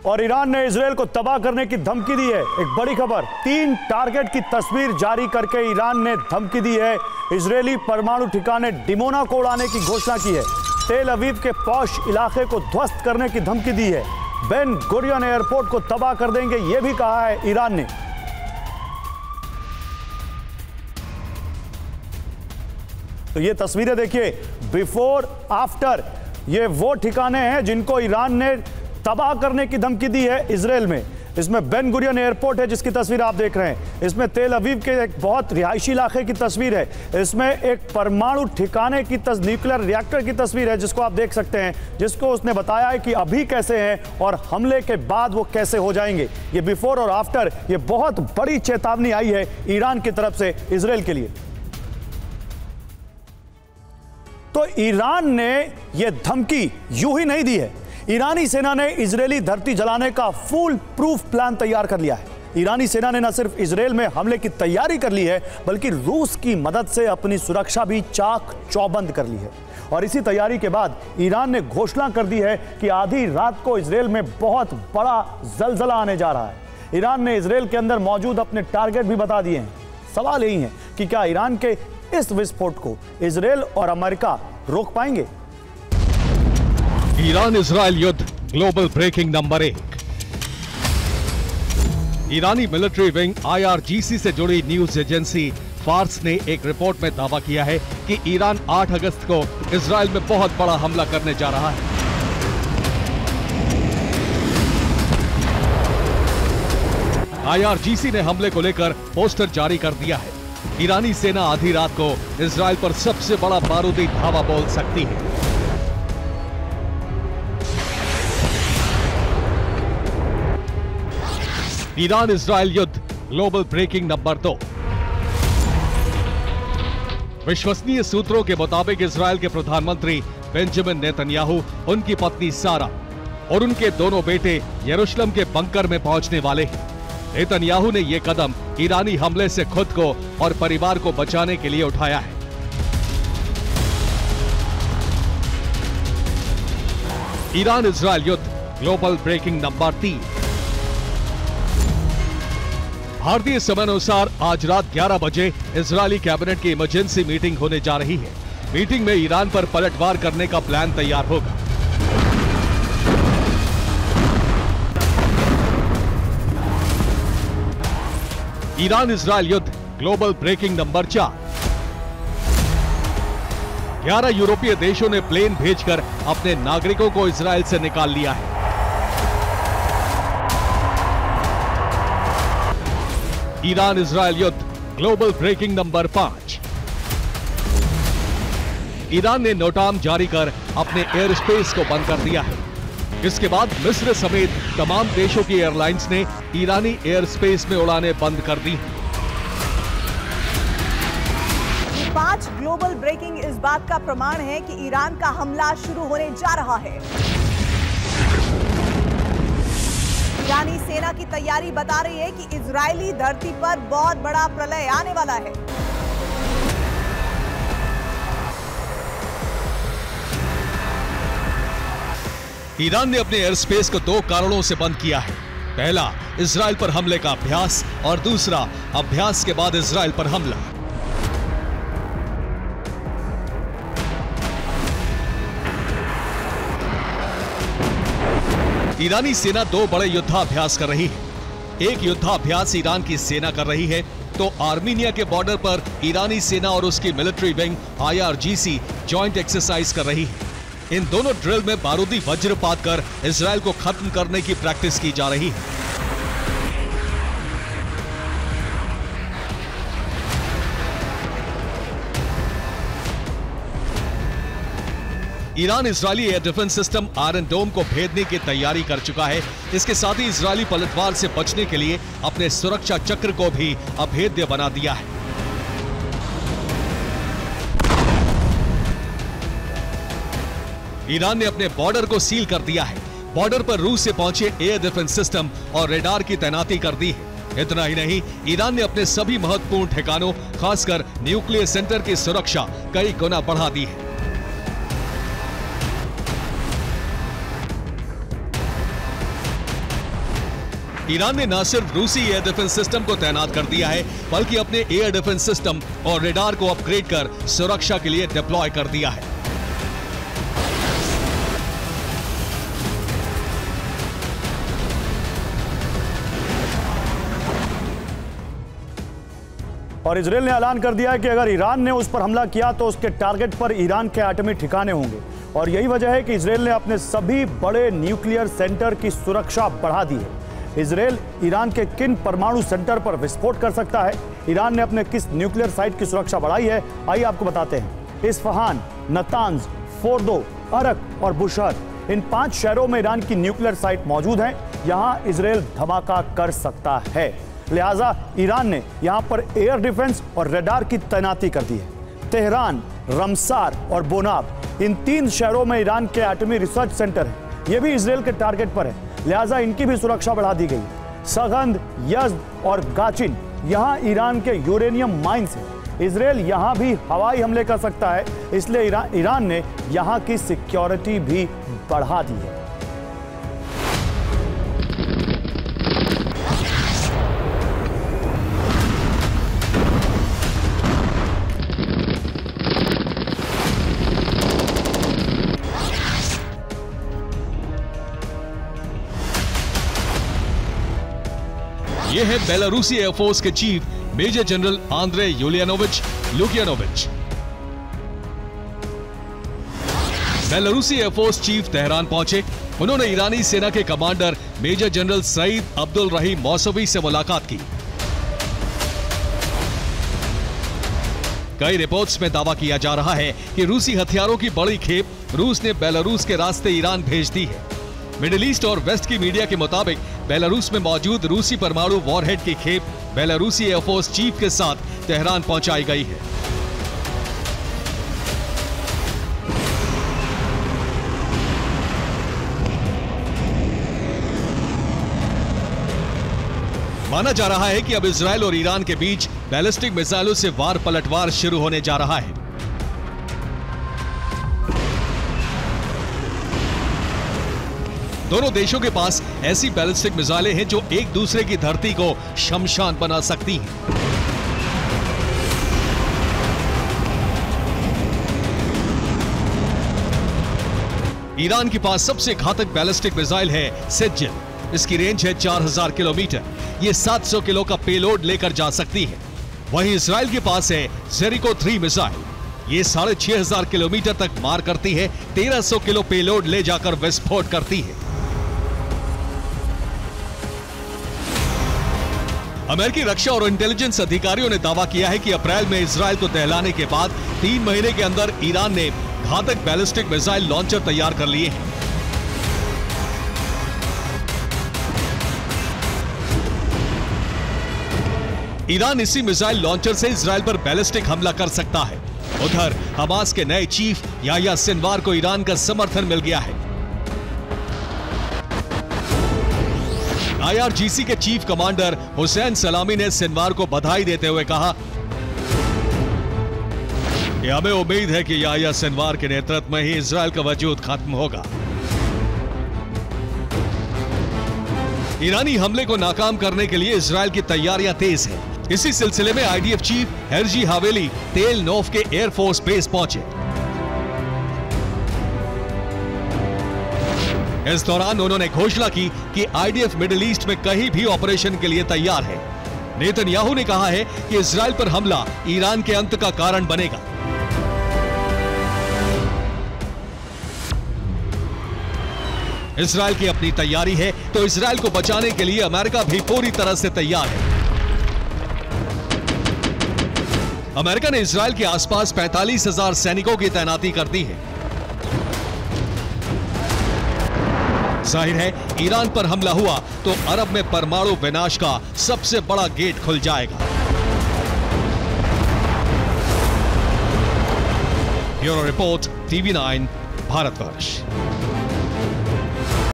और ईरान ने इजरायल को तबाह करने की धमकी दी है। एक बड़ी खबर, 3 टारगेट की तस्वीर जारी करके ईरान ने धमकी दी है। इजरायली परमाणु ठिकाने डिमोना को उड़ाने की घोषणा की है। तेल अवीव के पौश इलाके को ध्वस्त करने की धमकी दी है। बेन गुरियन एयरपोर्ट को तबाह कर देंगे, यह भी कहा है ईरान ने। तो ये तस्वीरें देखिए, बिफोर आफ्टर, ये वो ठिकाने हैं जिनको ईरान ने तबाह करने की धमकी दी है इजरायल में। इसमें बेन गुरियन एयरपोर्ट है जिसकी तस्वीर आप देख रहे हैं। इसमें तेल अवीव के एक बहुत रिहायशी इलाके की तस्वीर है। इसमें एक परमाणु ठिकाने की न्यूक्लियर रिएक्टर की तस्वीर है जिसको आप देख सकते हैं, जिसको उसने बताया है कि अभी कैसे हैं और हमले के बाद वो कैसे हो जाएंगे। ये बिफोर और आफ्टर, ये बहुत बड़ी चेतावनी आई है ईरान की तरफ से इजरायल के लिए। तो ईरान ने यह धमकी यूं ही नहीं दी है। ईरानी सेना ने इजरायली धरती जलाने का फुल प्रूफ प्लान तैयार कर लिया है। ईरानी सेना ने न सिर्फ इजरायल में हमले की तैयारी कर ली है, बल्कि रूस की मदद से अपनी सुरक्षा भी चाक चौबंद कर ली है। और इसी तैयारी के बाद ईरान ने घोषणा कर दी है कि आधी रात को इजरायल में बहुत बड़ा जलजला आने जा रहा है। ईरान ने इजरायल के अंदर मौजूद अपने टारगेट भी बता दिए हैं। सवाल यही है कि क्या ईरान के इस विस्फोट को इजरायल और अमेरिका रोक पाएंगे? ईरान इजरायल युद्ध ग्लोबल ब्रेकिंग नंबर 1। ईरानी मिलिट्री विंग IRGC से जुड़ी न्यूज एजेंसी फार्स ने एक रिपोर्ट में दावा किया है कि ईरान 8 अगस्त को इजरायल में बहुत बड़ा हमला करने जा रहा है। IRGC ने हमले को लेकर पोस्टर जारी कर दिया है। ईरानी सेना आधी रात को इजरायल पर सबसे बड़ा बारूदी धावा बोल सकती है। ईरान इजरायल युद्ध ग्लोबल ब्रेकिंग नंबर 2। विश्वसनीय सूत्रों के मुताबिक इजरायल के प्रधानमंत्री बेंजामिन नेतन्याहू, उनकी पत्नी सारा और उनके दोनों बेटे यरूशलेम के बंकर में पहुंचने वाले हैं। नेतन्याहू ने यह कदम ईरानी हमले से खुद को और परिवार को बचाने के लिए उठाया है। ईरान इजरायल युद्ध ग्लोबल ब्रेकिंग नंबर 3। भारतीय समयानुसार आज रात 11 बजे इजरायली कैबिनेट की इमरजेंसी मीटिंग होने जा रही है। मीटिंग में ईरान पर पलटवार करने का प्लान तैयार होगा। ईरान इजरायल युद्ध ग्लोबल ब्रेकिंग नंबर 4। 11 यूरोपीय देशों ने प्लेन भेजकर अपने नागरिकों को इजरायल से निकाल लिया है। ईरान इजरायल युद्ध ग्लोबल ब्रेकिंग नंबर 5। ईरान ने नोटाम जारी कर अपने एयर स्पेस को बंद कर दिया है। इसके बाद मिस्र समेत तमाम देशों की एयरलाइंस ने ईरानी एयर स्पेस में उड़ानें बंद कर दी। 5 ग्लोबल ब्रेकिंग इस बात का प्रमाण है कि ईरान का हमला शुरू होने जा रहा है। ईरानी सेना की तैयारी बता रही है कि इजरायली धरती पर बहुत बड़ा प्रलय आने वाला है। ईरान ने अपने एयर स्पेस को 2 कारणों से बंद किया है। पहला, इजरायल पर हमले का अभ्यास, और दूसरा, अभ्यास के बाद इजरायल पर हमला। ईरानी सेना 2 बड़े युद्धाभ्यास कर रही है। एक युद्धाभ्यास ईरान की सेना कर रही है, तो आर्मीनिया के बॉर्डर पर ईरानी सेना और उसकी military wing IRGC joint exercise कर रही है। इन दोनों ड्रिल में बारूदी वज्रपात कर इजरायल को खत्म करने की प्रैक्टिस की जा रही है। Iran Israeli air defence system Iron Dome को भेदने की तैयारी कर चुका है। इसके साथ ही इजरायली पलटवार से बचने के लिए अपने सुरक्षा चक्र को भी अभेद्य बना दिया है। ईरान ने अपने बॉर्डर को सील कर दिया है। बॉर्डर पर रूस से पहुंचे एयर डिफेंस सिस्टम और रेडार की तैनाती कर दी है। इतना ही नहीं, ईरान ने अपने सभी महत्वपूर्ण ठिकानों, खासकर न्यूक्लियर सेंटर की सुरक्षा कई गुना बढ़ा दी है। ईरान ने न सिर्फ रूसी एयर डिफेंस सिस्टम को तैनात कर दिया है, बल्कि अपने एयर डिफेंस सिस्टम और रेडार को अपग्रेड कर सुरक्षा के लिए डिप्लॉय कर दिया है। और इजराइल ने ऐलान कर दिया है कि अगर ईरान ने उस पर हमला किया तो उसके टारगेट पर ईरान के एटमी ठिकाने होंगे। और यही वजह है कि इजराइल ने अपने सभी बड़े न्यूक्लियर सेंटर की सुरक्षा बढ़ा दी है। इजराइल ईरान के किन परमाणु सेंटर पर विस्फोट कर सकता है, ईरान ने अपने किस न्यूक्लियर साइट की सुरक्षा बढ़ाई है, आइए आपको बताते हैं। इस्फहान, नतांज, फोर्दो, अरक और बुशहर, इन 5 शहरों में ईरान की न्यूक्लियर साइट मौजूद हैं। यहां इजराइल धमाका कर सकता है, लिहाजा ईरान ने यहां पर एयर डिफेंस और रडार की तैनाती कर दी है। तेहरान, रमसार और बोनाब, इन 3 शहरों में ईरान के एटमी रिसर्च सेंटर है। ये भी इजराइल के टारगेट पर है, लिहाजा इनकी भी सुरक्षा बढ़ा दी गई। सगंध, यज़्द और गाचिन, यहां ईरान के यूरेनियम माइंस हैं। इजराइल यहां भी हवाई हमले कर सकता है, इसलिए ईरान ने यहां की सिक्योरिटी भी बढ़ा दी है। ये है बेलारूसी एयरफोर्स के chief major general Andrei Yulianovich Lukyanovich. बेलारूसी एयरफोर्स चीफ तेहरान पहुंचे। उन्होंने ईरानी सेना के commander major general Saeed Abdul Rahim Mousavi से मुलाकात की। कई रिपोर्ट्स में दावा किया जा रहा है कि रूसी हथियारों की बड़ी खेप रूस ने बेलारूस के रास्ते ईरान भेज दी है। मिडिल ईस्ट और वेस्ट की मीडिया के मुताबिक बेलारूस में मौजूद रूसी परमाणु वॉरहेड की खेप बेलारूसी एयरफोर्स चीफ के साथ तेहरान पहुंचाई गई है। माना जा रहा है कि अब इजराइल और ईरान के बीच बैलिस्टिक मिसाइलों से वार पलटवार शुरू होने जा रहा है। दोनों देशों के पास ऐसी बैलिस्टिक मिसाइलें हैं जो एक दूसरे की धरती को शमशान बना सकती हैं। ईरान के पास सबसे घातक बैलिस्टिक मिसाइल है सेज्जिल। इसकी रेंज है 4000 किलोमीटर। ये 700 किलो का पेलोड लेकर जा सकती है। वहीं इजराइल के पास है जेरिको 3 मिसाइल। ये 6500 किलोमीटर तक मार करती है, 1300 किलो पेलोड ले जाकर विस्फोट करती है। अमेरिकी रक्षा और इंटेलिजेंस अधिकारियों ने दावा किया है कि अप्रैल में इजराइल को दहलाने के बाद 3 महीने के अंदर ईरान ने घातक बैलिस्टिक मिसाइल लॉन्चर तैयार कर लिए हैं। ईरान इसी मिसाइल लॉन्चर से इजराइल पर बैलिस्टिक हमला कर सकता है। उधर हमास के नए चीफ याह्या सिनवार को ईरान का समर्थन मिल गया है। IRGC के चीफ कमांडर हुसैन सलामी ने सिनवार को बधाई देते हुए कहा कि हमें उम्मीद है कि याह्या सिनवार के नेतृत्व में ही इजराइल का वजूद खत्म होगा। ईरानी हमले को नाकाम करने के लिए इजराइल की तैयारियां तेज हैं। इसी सिलसिले में IDF चीफ हेरजी हावेली तेल नोफ के एयरफोर्स बेस पहुंचे। इस दौरान उन्होंने घोषणा की कि IDF मिडिल ईस्ट में कहीं भी ऑपरेशन के लिए तैयार है। नेतन्याहू ने कहा है कि इजराइल पर हमला ईरान के अंत का कारण बनेगा। इजराइल की अपनी तैयारी है तो इजराइल को बचाने के लिए अमेरिका भी पूरी तरह से तैयार है। अमेरिका ने इजराइल के आसपास 45,000 सैनिकों की तैनाती कर दी है। जाहिर है ईरान पर हमला हुआ तो अरब में परमाणु विनाश का सबसे बड़ा गेट खुल जाएगा। Bureau report, TV9, Bharatvarsh.